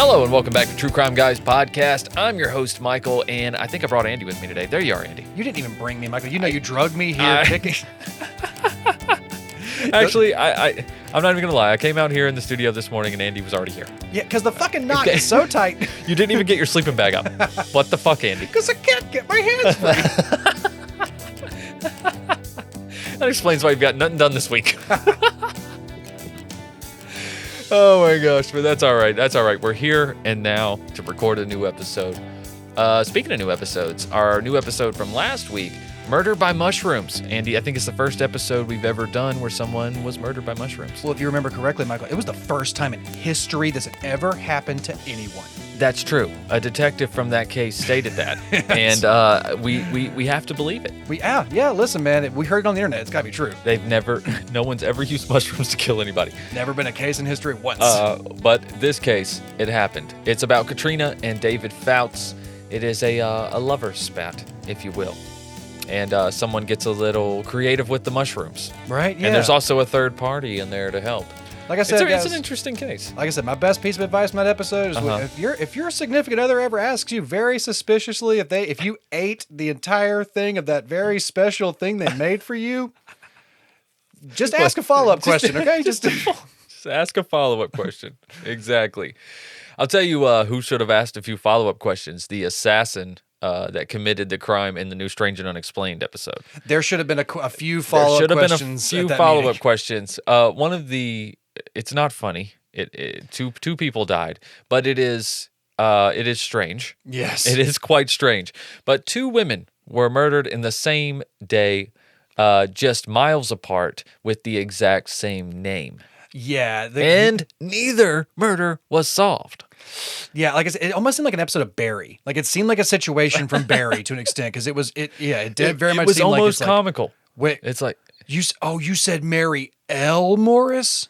Hello and welcome back to True Crime Guys podcast. I'm your host, Michael, and I think I brought Andy with me today. There you are, Andy. You didn't even bring me, Michael. You know you drugged me here. Actually, I'm not even going to lie. I came out here in the studio this morning and Andy was already here. Yeah, because the fucking knot is so tight. You didn't even get your sleeping bag up. What the fuck, Andy? Because I can't get my hands free. That explains why you've got nothing done this week. Oh my gosh, but that's all right. That's all right. We're here and now to record a new episode. Speaking of new episodes, our new episode from last week, Murder by Mushrooms. Andy, I think it's the first episode we've ever done where someone was murdered by mushrooms. Well, if you remember correctly, Michael, it was the first time in history this had ever happened to anyone. That's true. A detective from that case stated that, and we have to believe it. Yeah. Listen, man, we heard it on the internet. It's got to be true. No one's ever used mushrooms to kill anybody. Never been a case in history once. But this case, it happened. It's about Katrina and David Fouts. It is a lover spat, if you will. And someone gets a little creative with the mushrooms. Right, yeah. And there's also a third party in there to help. Like I said, it's an interesting case. Like I said, my best piece of advice in that episode is if your significant other ever asks you very suspiciously if you ate the entire thing of that very special thing they made for you, just ask a follow-up question, okay? Just ask a follow-up question. Exactly. I'll tell you who should have asked a few follow-up questions. The assassin that committed the crime in the new Strange and Unexplained episode. There should have been a few follow-up questions. There should have been a few follow-up questions. One of the... It's not funny. Two people died, but it is strange. Yes, it is quite strange. But two women were murdered in the same day, just miles apart, with the exact same name. Yeah, and neither murder was solved. Yeah, like I said, it almost seemed like an episode of Barry. Like it seemed like a situation from Barry to an extent because it did very much. It was seem almost like comical. Wait, it's like you said Mary L. Morris.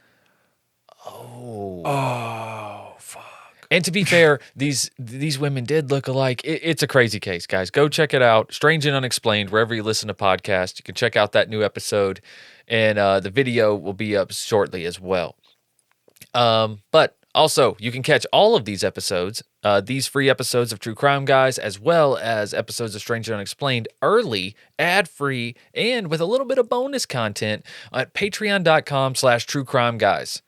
Oh, fuck. And to be fair, these women did look alike. It's a crazy case, guys. Go check it out. Strange and Unexplained, wherever you listen to podcasts. You can check out that new episode, and the video will be up shortly as well. But also, you can catch all of these episodes, these free episodes of True Crime Guys, as well as episodes of Strange and Unexplained, early, ad-free, and with a little bit of bonus content at patreon.com/truecrimeguys.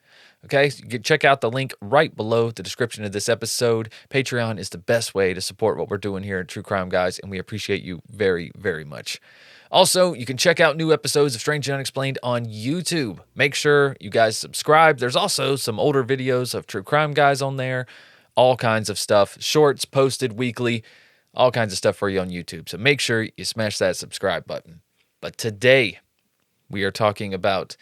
Okay, so you can check out the link right below the description of this episode. Patreon is the best way to support what we're doing here at True Crime Guys, and we appreciate you very, very much. Also, you can check out new episodes of Strange and Unexplained on YouTube. Make sure you guys subscribe. There's also some older videos of True Crime Guys on there, all kinds of stuff, shorts posted weekly, all kinds of stuff for you on YouTube. So make sure you smash that subscribe button. But today, we are talking about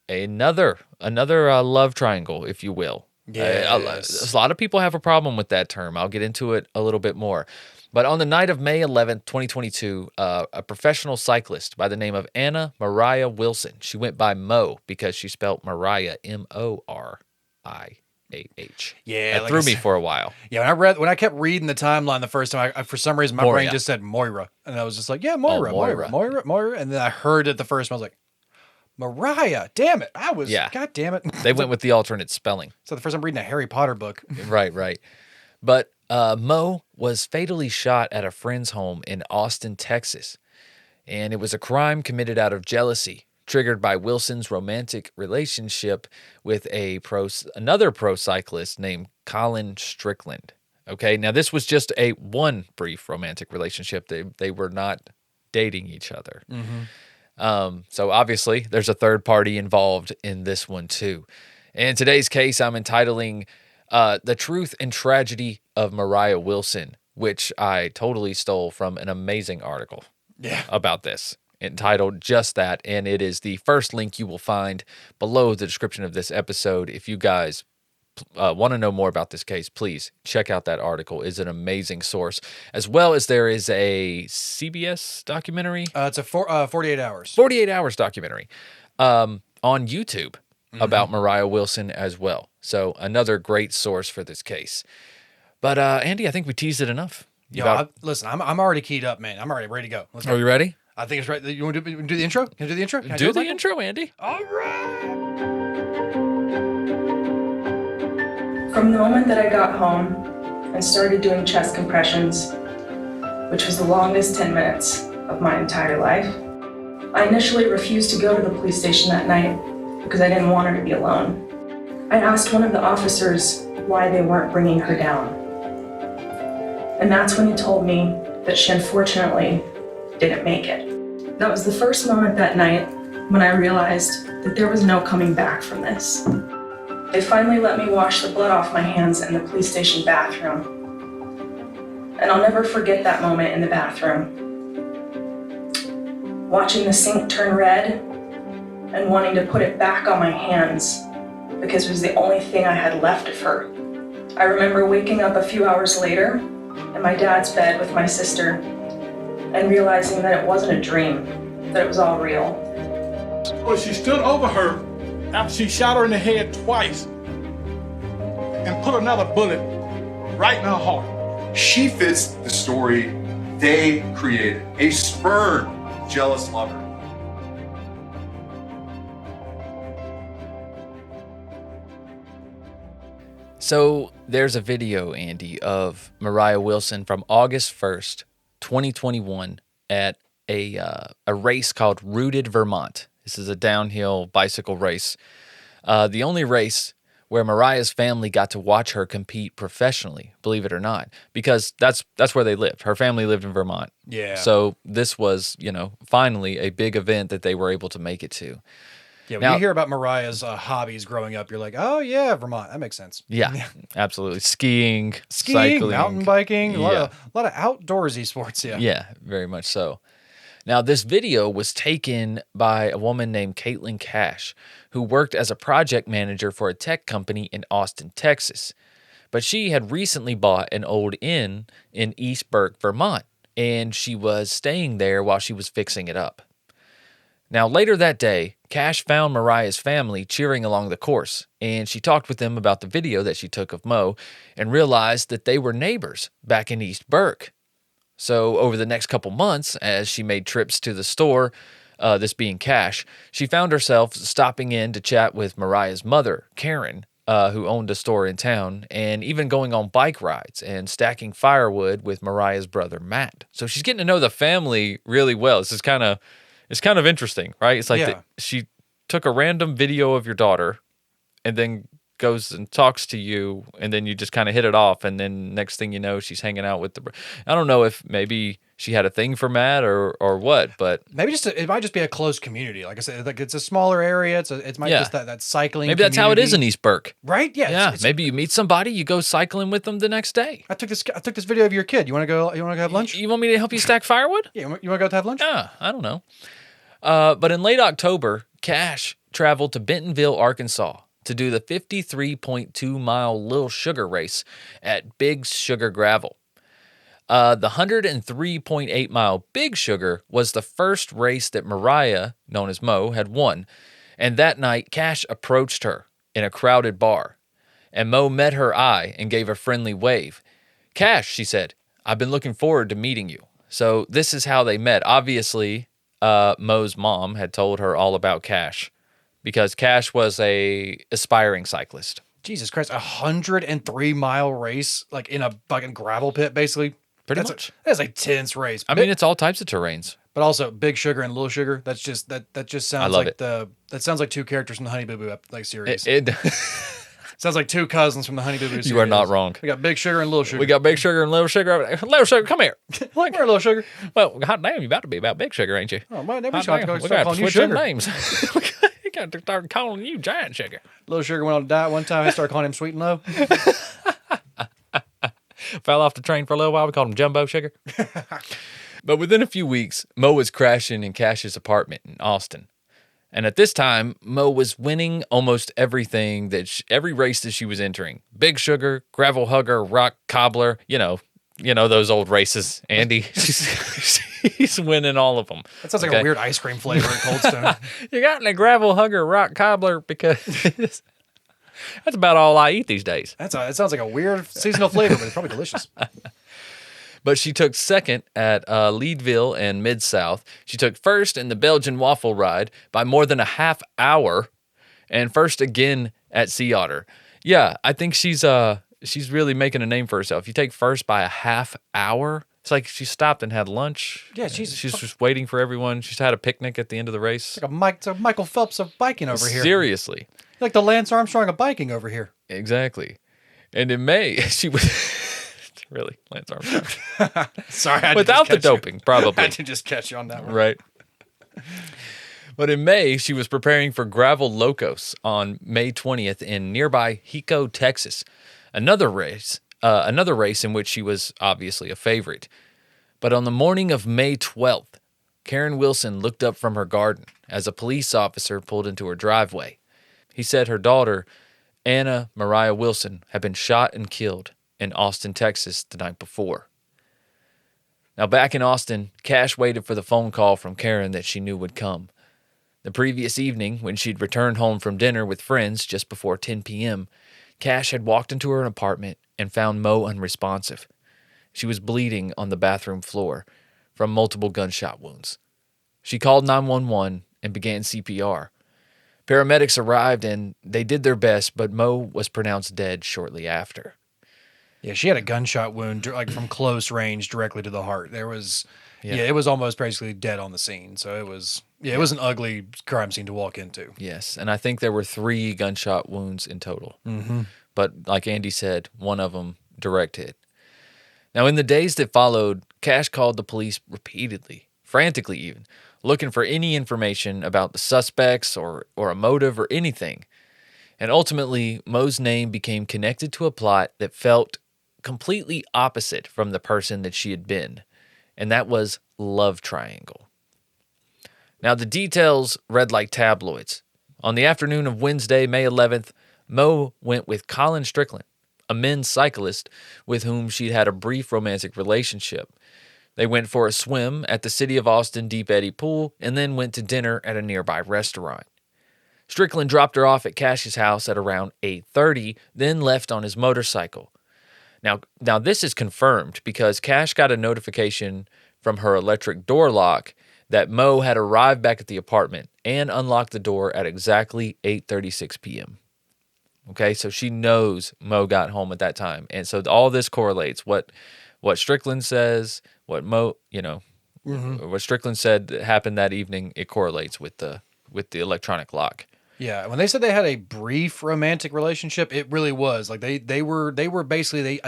another love triangle, if you will. Yes. A lot of people have a problem with that term. I'll get into it a little bit more. But on the night of May 11th, 2022, a professional cyclist by the name of Anna Moriah Wilson, she went by Mo because she spelled Moriah Moriah. Yeah, that threw me for a while. Yeah, when I kept reading the timeline the first time, for some reason my brain just said Moira, and I was just like, yeah, Moira, Moira, and then I heard it the first time, I was like, Mariah, damn it! God damn it! They went with the alternate spelling. So the first time reading a Harry Potter book, right. But Mo was fatally shot at a friend's home in Austin, Texas, and it was a crime committed out of jealousy, triggered by Wilson's romantic relationship with another pro cyclist named Colin Strickland. Okay, now this was just one brief romantic relationship. They were not dating each other. Mm-hmm. So obviously there's a third party involved in this one too. In today's case, I'm entitling The Truth and Tragedy of Moriah Wilson, which I totally stole from an amazing article about this, entitled just that. And it is the first link you will find below the description of this episode. If you guys want to know more about this case, please check out that article. It's an amazing source, as well as there is a CBS documentary. It's a 48 hours. 48 hours documentary on YouTube about Moriah Wilson as well. So another great source for this case. But Andy, I think we teased it enough. Listen, I'm already keyed up, man. I'm already ready to go. Let's go. Are you ready? I think it's right. You want to do the intro? Can I do the intro? Do the intro, Andy. All right. From the moment that I got home and started doing chest compressions, which was the longest 10 minutes of my entire life, I initially refused to go to the police station that night because I didn't want her to be alone. I asked one of the officers why they weren't bringing her down. And that's when he told me that she unfortunately didn't make it. That was the first moment that night when I realized that there was no coming back from this. They finally let me wash the blood off my hands in the police station bathroom. And I'll never forget that moment in the bathroom. Watching the sink turn red and wanting to put it back on my hands because it was the only thing I had left of her. I remember waking up a few hours later in my dad's bed with my sister and realizing that it wasn't a dream, that it was all real. Well, she stood over her after she shot her in the head twice and put another bullet right in her heart. She fits the story they created, a spurned, jealous lover. So there's a video, Andy, of Moriah Wilson from August 1st, 2021 at a race called Rooted Vermont. This is a downhill bicycle race. The only race where Moriah's family got to watch her compete professionally, believe it or not, because that's where they lived. Her family lived in Vermont. Yeah. So this was, finally a big event that they were able to make it to. Yeah, when you hear about Mariah's hobbies growing up, you're like, oh, yeah, Vermont. That makes sense. Yeah, absolutely. Skiing, cycling, mountain biking, a lot of outdoorsy sports, yeah. Yeah, very much so. Now, this video was taken by a woman named Caitlin Cash, who worked as a project manager for a tech company in Austin, Texas. But she had recently bought an old inn in East Burke, Vermont, and she was staying there while she was fixing it up. Now, later that day, Cash found Moriah's family cheering along the course, and she talked with them about the video that she took of Mo and realized that they were neighbors back in East Burke. So over the next couple months, as she made trips to the store, this being Cash, she found herself stopping in to chat with Moriah's mother, Karen, who owned a store in town, and even going on bike rides and stacking firewood with Moriah's brother, Matt. So she's getting to know the family really well. It's kind of interesting, right? It's like she took a random video of your daughter and then goes and talks to you, and then you just kind of hit it off, and then next thing you know, she's hanging out with I don't know if maybe she had a thing for Matt or what, but maybe it might just be a close community. Like I said, like it's a smaller area. It might just that cycling. Maybe that's how it is in East Burke, right? Yeah. Maybe you meet somebody, you go cycling with them the next day. I took this video of your kid. You want to go? You want to go have lunch? You want me to help you stack firewood? Yeah. You want to go have lunch? Yeah. I don't know. But in late October, Cash traveled to Bentonville, Arkansas, to do the 53.2-mile Little Sugar race at Big Sugar Gravel. The 103.8-mile Big Sugar was the first race that Moriah, known as Mo, had won, and that night Cash approached her in a crowded bar, and Mo met her eye and gave a friendly wave. "Cash," she said, "I've been looking forward to meeting you." So this is how they met. Obviously, Mo's mom had told her all about Cash, because Cash was a aspiring cyclist. Jesus Christ, 103-mile race, like in a fucking gravel pit, basically. Pretty much. That's a tense race. I mean, it's all types of terrains. But also Big Sugar and Little Sugar. That just sounds like that sounds like two characters from the Honey Boo Boo series. It sounds like two cousins from the Honey Boo Boo series. You are not wrong. We got Big Sugar and Little Sugar. We got Big Sugar and Little Sugar. Little Sugar, come here. Where, Little Sugar? Well, hot damn, you about to be about Big Sugar, ain't you? Oh, man, we got to to start calling you switch Sugar. them names. We got to start calling you Giant Sugar. Little Sugar went on a diet one time. I started calling him Sweet and Low. Fell off the train for a little while. We called him Jumbo Sugar. But within a few weeks, Mo was crashing in Cash's apartment in Austin. And at this time, Mo was winning almost everything every race that she was entering. Big Sugar, Gravel Hugger, Rock Cobbler, you know those old races, Andy. She's winning all of them. That sounds like a weird ice cream flavor at Cold Stone. You got any Gravel Hugger, Rock Cobbler? Because that's about all I eat these days. It sounds like a weird seasonal flavor, but it's probably delicious. But she took second at Leadville and Mid-South. She took first in the Belgian waffle ride by more than a half hour, and first again at Sea Otter. Yeah, I think she's really making a name for herself. You take first by a half hour. It's like she stopped and had lunch. Yeah, she's just waiting for everyone. She's had a picnic at the end of the race. It's a Michael Phelps of biking over here. Seriously. Like the Lance Armstrong of biking over here. Exactly. And in May, she was really Lance Armstrong. Sorry, without the doping, probably. I had to just catch you on that one. Right. But in May, she was preparing for Gravel Locos on May 20th in nearby Hico, Texas. Another race in which she was obviously a favorite. But on the morning of May 12th, Karen Wilson looked up from her garden as a police officer pulled into her driveway. He said her daughter, Anna Moriah Wilson, had been shot and killed in Austin, Texas the night before. Now back in Austin, Cash waited for the phone call from Karen that she knew would come. The previous evening, when she'd returned home from dinner with friends just before 10 p.m., Cash had walked into her apartment and found Mo unresponsive. She was bleeding on the bathroom floor from multiple gunshot wounds. She called 911 and began CPR. Paramedics arrived and they did their best, but Mo was pronounced dead shortly after. Yeah, she had a gunshot wound like from close range directly to the heart. It was almost basically dead on the scene. So it was an ugly crime scene to walk into. Yes, and I think there were 3 gunshot wounds in total. Mm-hmm. But like Andy said, one of them direct hit. Now, in the days that followed, Cash called the police repeatedly, frantically even, looking for any information about the suspects or a motive or anything. And ultimately, Mo's name became connected to a plot that felt completely opposite from the person that she had been, and that was love triangle. Now, the details read like tabloids. On the afternoon of Wednesday, May 11th, Mo went with Colin Strickland, a men's cyclist with whom she'd had a brief romantic relationship. They went for a swim at the City of Austin Deep Eddy Pool and then went to dinner at a nearby restaurant. Strickland dropped her off at Cash's house at around 8:30, then left on his motorcycle. Now this is confirmed because Cash got a notification from her electric door lock that Mo had arrived back at the apartment and unlocked the door at exactly 8:36 p.m. Okay, so she knows Mo got home at that time. And so all this correlates. What Strickland says, what Mo, what Strickland said happened that evening, it correlates with the electronic lock. Yeah, when they said they had a brief romantic relationship, it really was like they were basically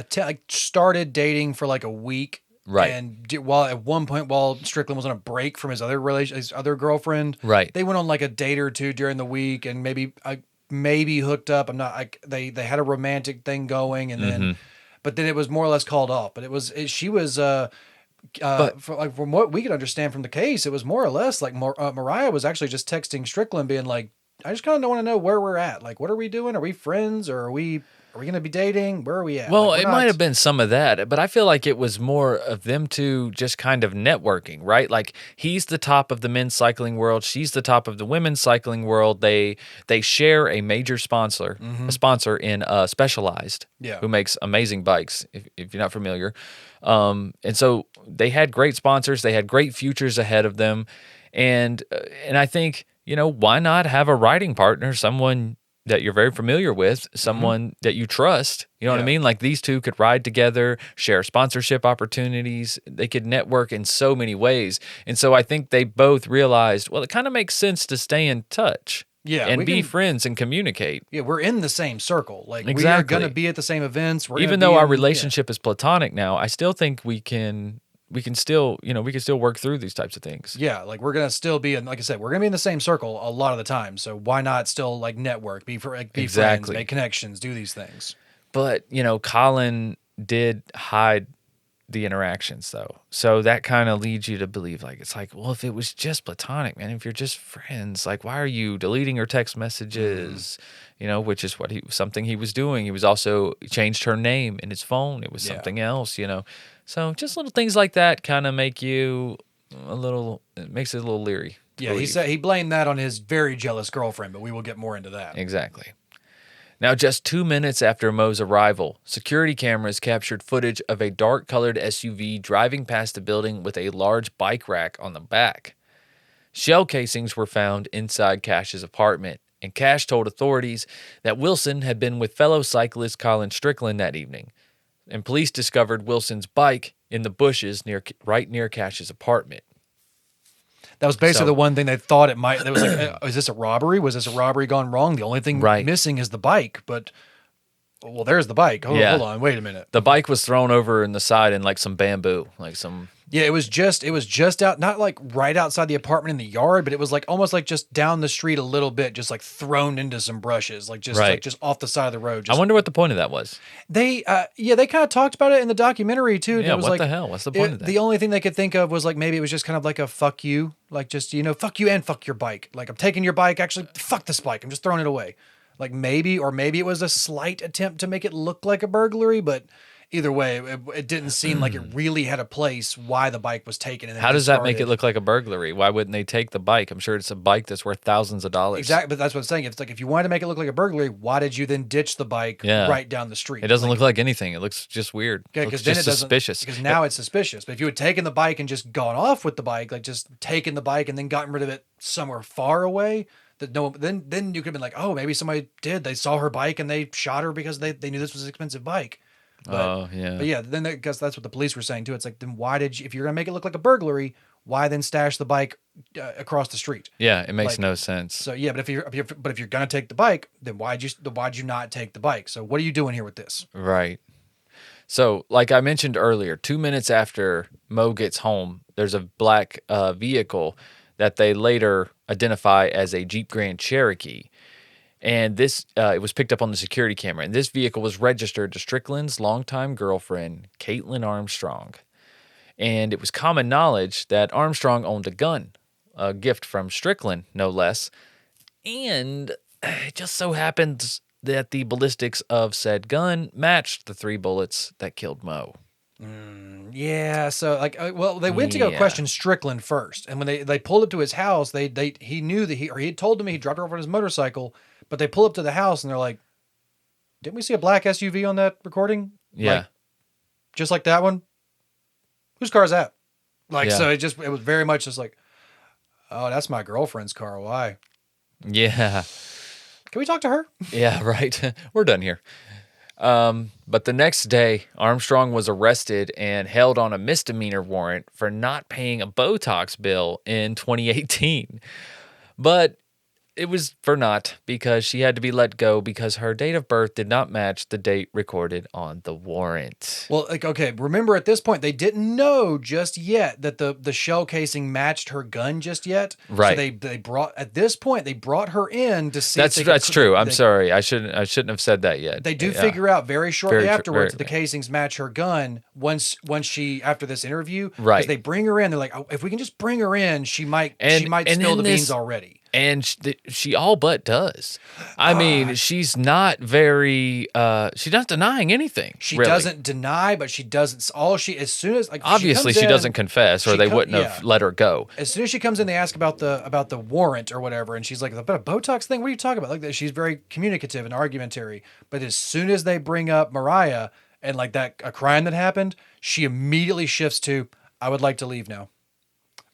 started dating for like a week, right? And while at one point while Strickland was on a break from his other girlfriend, right? They went on like a date or two during the week and maybe hooked up. They had a romantic thing going, and then but then it was more or less called off. But she was. From what we could understand from the case, it was more or less like Moriah was actually just texting Strickland, being like, "I just kind of want to know where we're at. Like, what are we doing? Are we friends, or are we going to be dating? Where are we at?" Well, like, it might have been some of that, but I feel like it was more of them two just kind of networking, right? Like, he's the top of the men's cycling world, she's the top of the women's cycling world. They share a major sponsor, a sponsor in Specialized, who makes amazing bikes, if you're not familiar. And so they had great sponsors, they had great futures ahead of them, and I think, why not have a riding partner, someone that you're very familiar with, someone that you trust, you know what I mean? Like, these two could ride together, share sponsorship opportunities, they could network in so many ways. And so I think they both realized, well, it kind of makes sense to stay in touch. Yeah, and be friends and communicate. Yeah, we're in the same circle. Like, exactly. We are going to be at the same events. Even though our relationship is platonic now, I still think we can still work through these types of things. Yeah, like, we're going to still be in, like I said, we're going to be in the same circle a lot of the time. So why not still like network, be friends, make connections, do these things. But, Colin did hide the interactions though. So that kind of leads you to believe, like, it's like, well, if it was just platonic, man, if you're just friends, like, why are you deleting your text messages? Which is something he was doing. He was also changed her name in his phone. It was something else, So just little things like that kind of make you it makes it a little leery. Yeah, he said he blamed that on his very jealous girlfriend, but we will get more into that. Exactly. Now, just 2 minutes after Mo's arrival, security cameras captured footage of a dark-colored SUV driving past the building with a large bike rack on the back. Shell casings were found inside Cash's apartment, and Cash told authorities that Wilson had been with fellow cyclist Colin Strickland that evening. And police discovered Wilson's bike in the bushes right near Cash's apartment. That was basically the one thing they thought it might. It was like, is this a robbery? Was this a robbery gone wrong? The only thing missing is the bike. But, well, there's the bike. Hold on. Wait a minute. The bike was thrown over in the side in like some bamboo, like some. Yeah, it was just out, not like right outside the apartment in the yard, but it was like almost like just down the street a little bit, just like thrown into some brushes, like just off the side of the road. I wonder what the point of that was. They kind of talked about it in the documentary too. Yeah, it was what like, the hell? What's the point of that? The only thing they could think of was like maybe it was just kind of like a fuck you, like just fuck you and fuck your bike. Like I'm taking your bike, actually fuck this bike. I'm just throwing it away. Like maybe it was a slight attempt to make it look like a burglary, but. Either way, it didn't seem like it really had a place why the bike was taken. And how does that make it look like a burglary? Why wouldn't they take the bike? I'm sure it's a bike that's worth thousands of dollars. Exactly, but that's what I'm saying. It's like if you wanted to make it look like a burglary, why did you then ditch the bike right down the street? It doesn't look like anything. It looks just weird. Yeah, because then it doesn't. Suspicious. Because now it's suspicious. But if you had taken the bike and just gone off with the bike, like just taken the bike and then gotten rid of it somewhere far away, then you could have been like, oh, maybe somebody did. They saw her bike and they shot her because they knew this was an expensive bike. But yeah, then because that's what the police were saying too. It's like, then why did you, if you're gonna make it look like a burglary, why then stash the bike across the street? Yeah, it makes no sense. So yeah, but if you're gonna take the bike, then why'd you not take the bike? So what are you doing here with this? Right. So like I mentioned earlier, 2 minutes after Mo gets home, there's a black vehicle that they later identify as a Jeep Grand Cherokee. And this, it was picked up on the security camera. And this vehicle was registered to Strickland's longtime girlfriend, Caitlin Armstrong. And it was common knowledge that Armstrong owned a gun, a gift from Strickland, no less. And it just so happens that the ballistics of said gun matched the 3 bullets that killed Mo. Yeah, so like, they went to go question Strickland first, and when they pulled up to his house, he knew that he had told them he dropped her off on his motorcycle, but they pull up to the house and they're like, "Didn't we see a black SUV on that recording? Yeah, like, just like that one. Whose car is that?" Like, so it was very much just like, "Oh, that's my girlfriend's car. Why?" Yeah. Can we talk to her? Yeah, right. We're done here. But the next day, Armstrong was arrested and held on a misdemeanor warrant for not paying a Botox bill in 2018. But it was for naught because she had to be let go because her date of birth did not match the date recorded on the warrant. Well, like, okay, remember at this point, they didn't know just yet that the shell casing matched her gun just yet. Right. So they brought her in to see. That's true. I'm sorry. I shouldn't have said that yet. They do figure out very shortly afterwards that the casings match her gun once she, after this interview. Right. Because they bring her in. They're like, oh, if we can just bring her in, she might spill the beans already. And she all but does. I mean, she's not very, she's not denying anything. She really. doesn't deny, but she doesn't, as soon as, like, obviously she doesn't confess or they wouldn't have let her go. As soon as she comes in, they ask about the warrant or whatever. And she's like, about a Botox thing? What are you talking about? Like that. She's very communicative and argumentary. But as soon as they bring up Moriah and like a crime that happened, she immediately shifts to, I would like to leave now.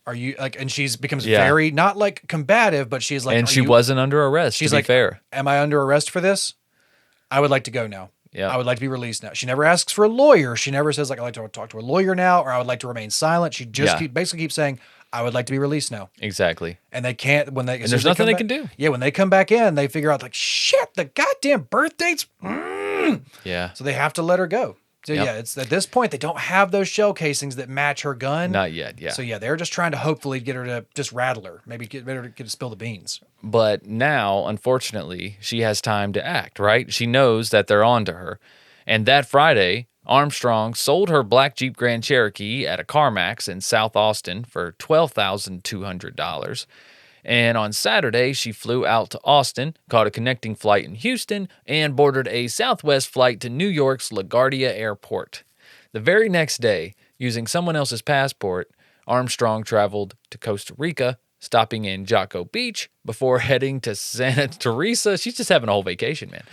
Are you like, and she's becomes very, not like combative, but she's like, and she wasn't under arrest. She's to be like, fair. Am I under arrest for this? I would like to go now. Yeah. I would like to be released now. She never asks for a lawyer. She never says like, I'd like to talk to a lawyer now, or I would like to remain silent. She just basically keeps saying, I would like to be released now. Exactly. And they can't, and there's nothing they can do. Yeah. When they come back in, they figure out like, shit, the goddamn birth dates. Yeah. So they have to let her go. So it's at this point, they don't have those shell casings that match her gun. Not yet, yeah. So they're just trying to hopefully get her to just rattle her. Maybe get her to spill the beans. But now, unfortunately, she has time to act, right? She knows that they're on to her. And that Friday, Armstrong sold her black Jeep Grand Cherokee at a CarMax in South Austin for $12,200. And on Saturday, she flew out to Austin, caught a connecting flight in Houston, and boarded a Southwest flight to New York's LaGuardia Airport. The very next day, using someone else's passport, Armstrong traveled to Costa Rica, stopping in Jocko Beach before heading to Santa Teresa. She's just having a whole vacation, man.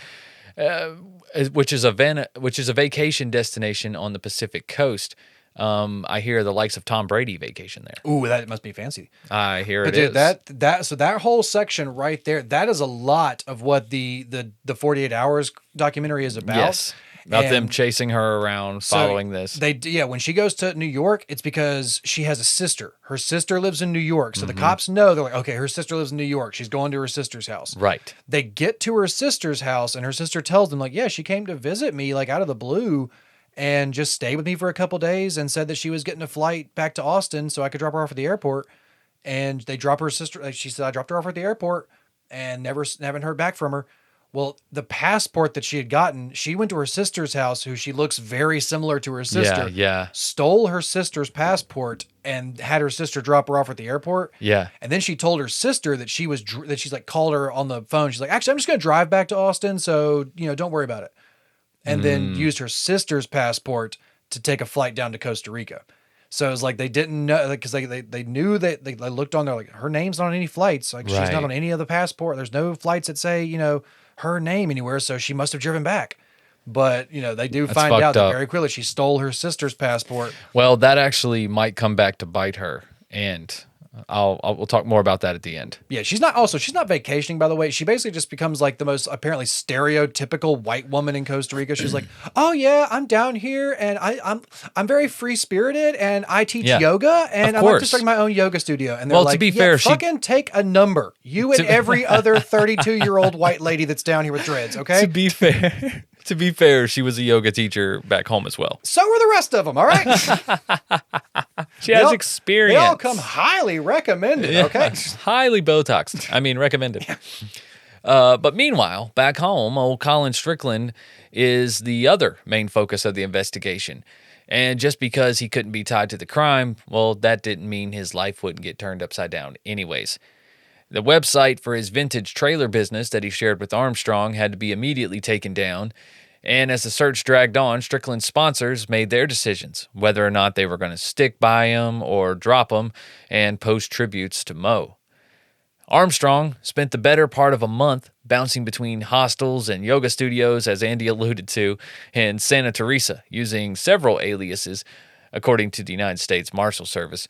Which is a vacation destination on the Pacific coast. I hear the likes of Tom Brady vacation there. Ooh, that must be fancy. I hear But it dude, is. so that whole section right there, that is a lot of what the 48 Hours documentary is about. Yes. About them And chasing her around, following this. When she goes to New York, it's because she has a sister. Her sister lives in New York. So Mm-hmm. the cops know, they're like, okay, her sister lives in New York. She's going to her sister's house. Right. They get to her sister's house and her sister tells them like, yeah, she came to visit me like out of the blue and just stayed with me for a couple days and said that she was getting a flight back to Austin so I could drop her off at the airport. And they drop her sister. Like she said, I dropped her off at the airport and haven't heard back from her. Well, the passport that she had gotten, she went to her sister's house, who she looks very similar to her sister. Yeah. Stole her sister's passport and had her sister drop her off at the airport. Yeah. And then she told her sister that she's like called her on the phone. She's like, actually, I'm just going to drive back to Austin. So, don't worry about it. And then used her sister's passport to take a flight down to Costa Rica. So it was like they didn't know, because they knew that they looked on there like her name's not on any flights. Like she's not on any of the passport. There's no flights that say, her name anywhere. So she must have driven back. But, they do find out that very quickly she stole her sister's passport. Well, that actually might come back to bite her. And we'll talk more about that at the end. Yeah, she's not vacationing, by the way. She basically just becomes like the most apparently stereotypical white woman in Costa Rica. She's like, "Oh yeah, I'm down here and I'm very free spirited and I teach yoga and I'm like just starting my own yoga studio." And they're like, to be fair, fucking take a number. You and every other 32-year-old white lady that's down here with dreads, okay? To be fair, she was a yoga teacher back home as well. So were the rest of them, all right? She has experience. They all come highly recommended, okay? Highly Botoxed. I mean, recommended. But meanwhile, back home, old Colin Strickland is the other main focus of the investigation. And just because he couldn't be tied to the crime, well, that didn't mean his life wouldn't get turned upside down anyways. The website for his vintage trailer business that he shared with Armstrong had to be immediately taken down. And as the search dragged on, Strickland's sponsors made their decisions, whether or not they were going to stick by him or drop him and post tributes to Mo. Armstrong spent the better part of a month bouncing between hostels and yoga studios, as Andy alluded to, in Santa Teresa, using several aliases, according to the United States Marshal Service.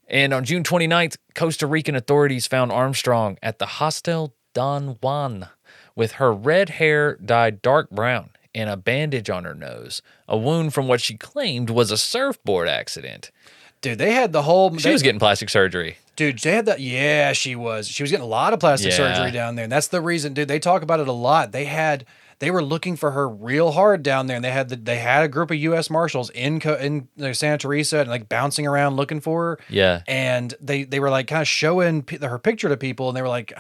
And on June 29th, Costa Rican authorities found Armstrong at the Hostel Don Juan with her red hair dyed dark brown and a bandage on her nose, a wound from what she claimed was a surfboard accident. Dude, they had the whole... She was getting plastic surgery. Dude, they had that... Yeah, she was. She was getting a lot of plastic surgery down there. And that's the reason, dude, they talk about it a lot. They were looking for her real hard down there. And they had a group of U.S. Marshals in Santa Teresa and like bouncing around looking for her. Yeah. And they were like kind of showing her picture to people. And they were like,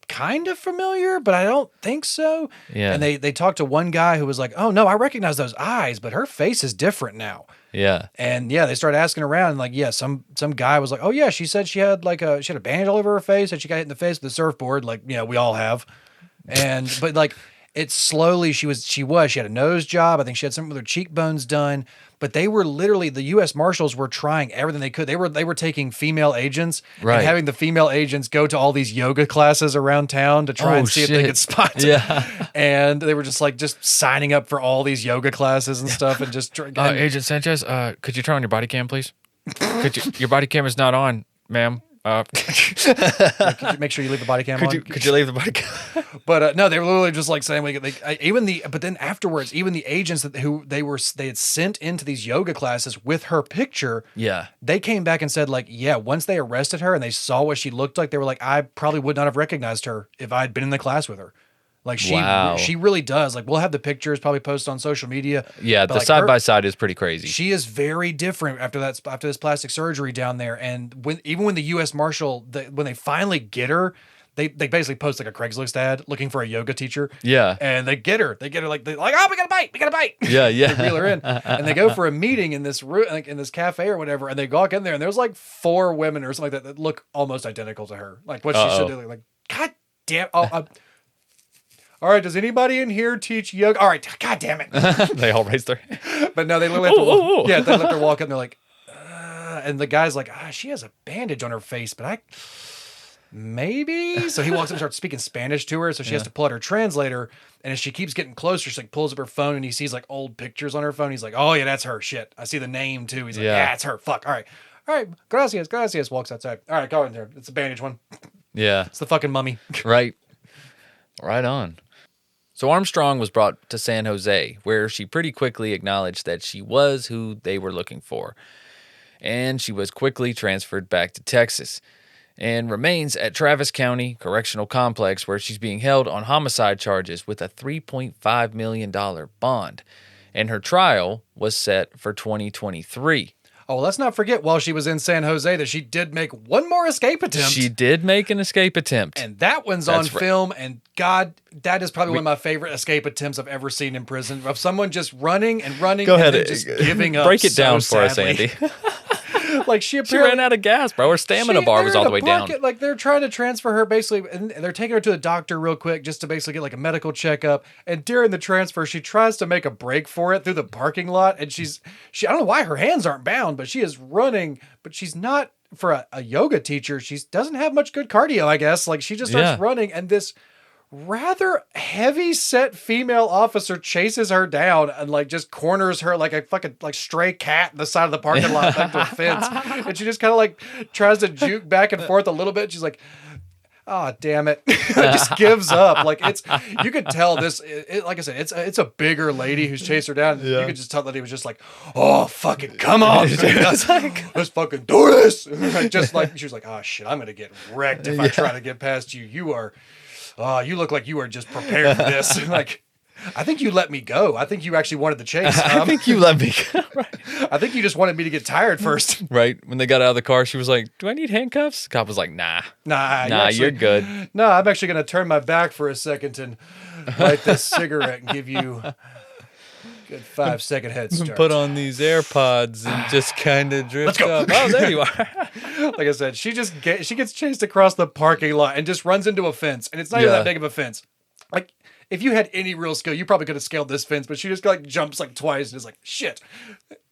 kind of familiar, but I don't think so. Yeah. And they talked to one guy who was like, oh no, I recognize those eyes, but her face is different now. Yeah. And they started asking around and like, some guy was like, oh yeah, she said she had a bandage all over her face and she got hit in the face with a surfboard. Like, we all have. But like it slowly, she had a nose job. I think she had something with her cheekbones done, but they were literally, the U.S. Marshals were trying everything they could. They were taking female agents and having the female agents go to all these yoga classes around town to try and see if they could spot. Yeah. And they were just signing up for all these yoga classes and stuff and just Agent Sanchez, could you turn on your body cam, please? Your body cam is not on, ma'am. Could you make sure you leave the body cam on? Could you leave the body cam? But no, they were literally just like saying but then afterwards, even the agents who they had sent into these yoga classes with her picture, they came back and said once they arrested her and they saw what she looked like, they were like, I probably would not have recognized her if I'd been in the class with her. Like she really does. Like we'll have the pictures probably posted on social media. Yeah, the side by side is pretty crazy. She is very different after this plastic surgery down there. And when the U.S. Marshal, when they finally get her, they basically post like a Craigslist ad looking for a yoga teacher. Yeah, and they get her like oh, we got a bite. Yeah. They reel her in, and they go for a meeting in this room, like in this cafe or whatever, and they walk in there, and there's like 4 women or something like that look almost identical to her. Like what she should do. Like God damn. All right, does anybody in here teach yoga? All right, God damn it. They all raise their hand. But no, they literally have to they let her walk up and they're like, and the guy's like, she has a bandage on her face, but maybe. So he walks up and starts speaking Spanish to her. So she has to pull out her translator. And as she keeps getting closer, she like pulls up her phone and he sees like old pictures on her phone. He's like, oh yeah, that's her. Shit. I see the name too. He's like, yeah, it's her. Fuck. All right. All right. Gracias. Gracias. Walks outside. All right. Go in there. It's a bandage one. Yeah. It's the fucking mummy. Right. Right on. So Armstrong was brought to San Jose, where she pretty quickly acknowledged that she was who they were looking for. And she was quickly transferred back to Texas and remains at Travis County Correctional Complex, where she's being held on homicide charges with a $3.5 million bond. And her trial was set for 2023. Oh, well, let's not forget while she was in San Jose that she did make one more escape attempt. She did make an escape attempt. And that one's on film. And God, that is probably one of my favorite escape attempts I've ever seen in prison. Of someone just running and running Go ahead. and just giving up. Break it down so for us, sadly. Andy. Like She ran out of gas, bro. Her stamina bar was all the way down. Like they're trying to transfer her basically, and they're taking her to the doctor real quick just to basically get like a medical checkup. And during the transfer, she tries to make a break for it through the parking lot, and she I don't know why her hands aren't bound, but she is running, but she's not for a yoga teacher. She doesn't have much good cardio, I guess. Like she just starts running, and this rather heavy set female officer chases her down and like just corners her like a fucking like stray cat in the side of the parking lot back to a fence. And she just kind of like tries to juke back and forth a little bit. She's like, oh, damn it. Just gives up. Like you could tell this, like I said, it's a bigger lady who's chased her down. You could just tell that he was just like, oh, fucking come on. Let's fucking do this. Just like, she was like, oh shit, I'm going to get wrecked if I try to get past you. You look like you are just prepared for this. Like, I think you let me go. I think you actually wanted the chase. I think you let me go. Right. I think you just wanted me to get tired first. Right. When they got out of the car, she was like, do I need handcuffs? The cop was like, nah. You're good. No, I'm actually going to turn my back for a second and light this cigarette and give you a good 5-second head start. Put on these AirPods and just kind of drift up. Oh, there you are. Like I said, she gets chased across the parking lot and just runs into a fence. And it's not even that big of a fence. Like, if you had any real skill, you probably could have scaled this fence, but she just like jumps like twice and is like, shit.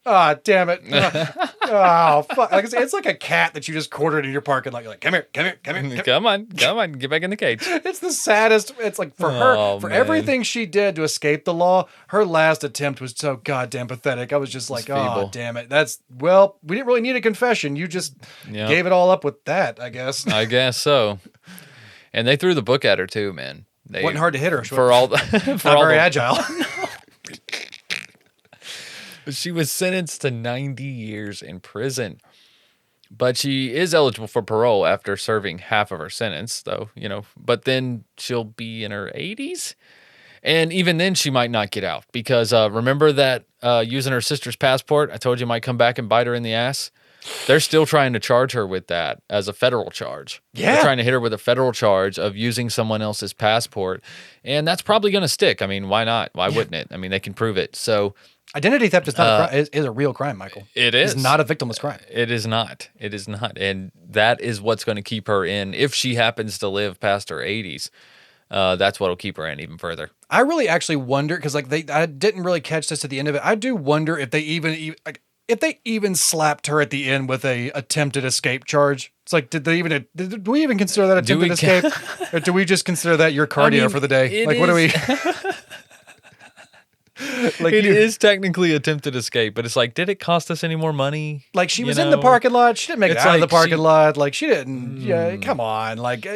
Ah, damn it. Oh, fuck. Like I said, it's like a cat that you just cornered in your parking lot. You're like, come here. Come on. Get back in the cage. It's the saddest. It's like for her, for everything she did to escape the law, her last attempt was so goddamn pathetic. I was just like, oh, damn it. We didn't really need a confession. You just gave it all up with that, I guess. I guess so. And they threw the book at her too, man. They wasn't hard to hit her. For all the, for not very agile. She was sentenced to 90 years in prison. But she is eligible for parole after serving half of her sentence, though, But then she'll be in her 80s. And even then, she might not get out. Because remember that using her sister's passport, I told you might come back and bite her in the ass? They're still trying to charge her with that as a federal charge. Yeah. They're trying to hit her with a federal charge of using someone else's passport. And that's probably going to stick. I mean, why not? Why wouldn't it? I mean, they can prove it. So identity theft is not is a real crime, Michael. It is. It's not a victimless crime. It is not. It is not. And that is what's going to keep her in. If she happens to live past her 80s, that's what'll keep her in even further. I really actually wonder, because like I didn't really catch this at the end of it. I do wonder if they even slapped her at the end with a attempted escape charge. It's like, do we even consider that attempted escape? Or do we just consider that your cardio for the day? Like, what do we? Like it is technically attempted escape, but it's like, did it cost us any more money? Like she was in the parking lot. She didn't make it out of the parking lot. Like she didn't. Yeah, come on. Like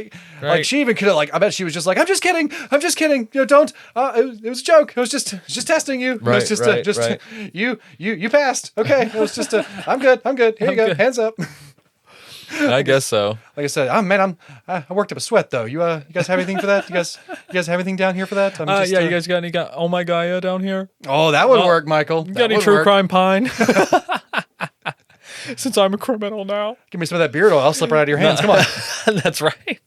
she even could have. Like I bet she was just like, I'm just kidding. Don't. It was a joke. I was just testing you. Right, it was just you passed. Okay. It was just I'm good. Here you go. Hands up. I guess so. Like I said, I worked up a sweat though. You guys have anything for that? You guys have anything down here for that? You guys got any oh my Gaia down here? Oh, that would work, Michael. You got any true crime pine? Since I'm a criminal now. Give me some of that beard oil. I'll slip right out of your hands. Come on. That's right.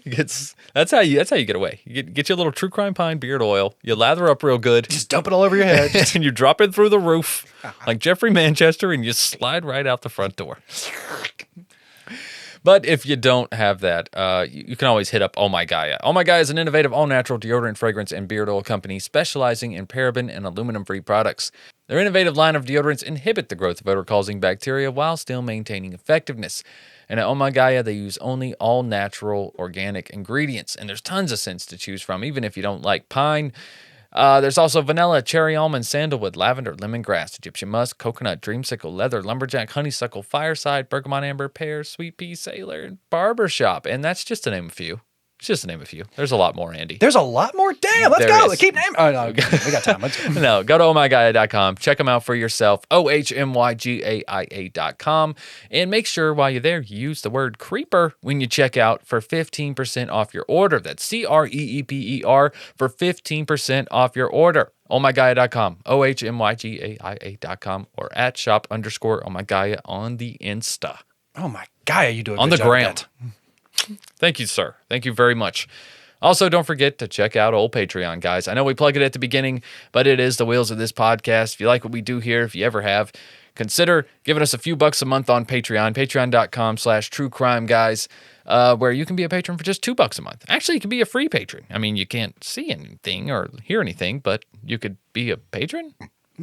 That's how you get away. You get your little true crime pine beard oil. You lather up real good. Just dump it all over your head. And you drop it through the roof like Jeffrey Manchester, and you slide right out the front door. But if you don't have that, you can always hit up Oh My Gaia. Oh My Gaia is an innovative all-natural deodorant, fragrance, and beard oil company specializing in paraben and aluminum-free products. Their innovative line of deodorants inhibit the growth of odor-causing bacteria while still maintaining effectiveness. And at Oh My Gaia, they use only all natural organic ingredients. And there's tons of scents to choose from, even if you don't like pine. There's also vanilla, cherry almond, sandalwood, lavender, lemongrass, Egyptian musk, coconut, dreamsicle, leather, lumberjack, honeysuckle, fireside, bergamot, amber, pear, sweet pea, sailor, and barbershop. And that's just to name a few. It's just to name a few. There's a lot more, Andy. There's a lot more? Damn, let's There go. is. Keep naming. Oh, no, we got time. Let's go. No, go to ohmygaia.com. Check them out for yourself. ohmygaia.com. And make sure while you're there, you use the word creeper when you check out for 15% off your order. That's CREEPER for 15% off your order. ohmygaia.com. ohmygaia.com or at shop_ohmygaia on the Insta. Oh, my Gaia, you do a On good the job gram. with that. Thank you, sir. Thank you very much. Also, don't forget to check out old Patreon, guys. I know we plug it at the beginning, but it is the wheels of this podcast. If you like what we do here, if you ever have, consider giving us a few bucks a month on Patreon, patreon.com/truecrimeguys, where you can be a patron for just $2 a month. Actually, you can be a free patron. I mean, you can't see anything or hear anything, but you could be a patron.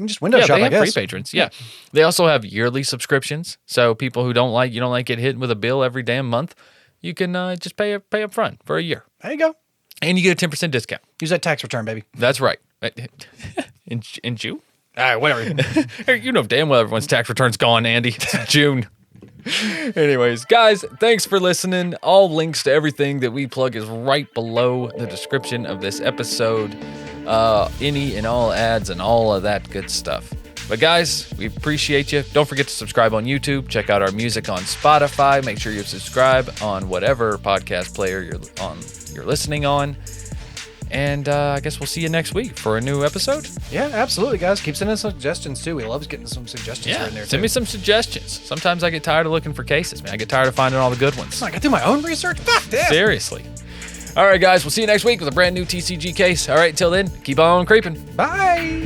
Just window shop, they I have guess. free patrons. Yeah. They also have yearly subscriptions. So people who you don't like get hit with a bill every damn month, you can just pay up front for a year. There you go. And you get a 10% discount. Use that tax return, baby. That's right. In June? All right, whatever. You know damn well everyone's tax return's gone, Andy. It's June. Anyways, guys, thanks for listening. All links to everything that we plug is right below the description of this episode. Any and all ads and all of that good stuff. But guys, we appreciate you. Don't forget to subscribe on YouTube. Check out our music on Spotify. Make sure you subscribe on whatever podcast player you're listening on. And I guess we'll see you next week for a new episode. Yeah, absolutely, guys. Keep sending suggestions, too. We love getting some suggestions here in there, too. Send me some suggestions. Sometimes I get tired of looking for cases, man. I get tired of finding all the good ones. I got to do my own research? Fuck that. Seriously. All right, guys. We'll see you next week with a brand new TCG case. All right, until then, keep on creeping. Bye.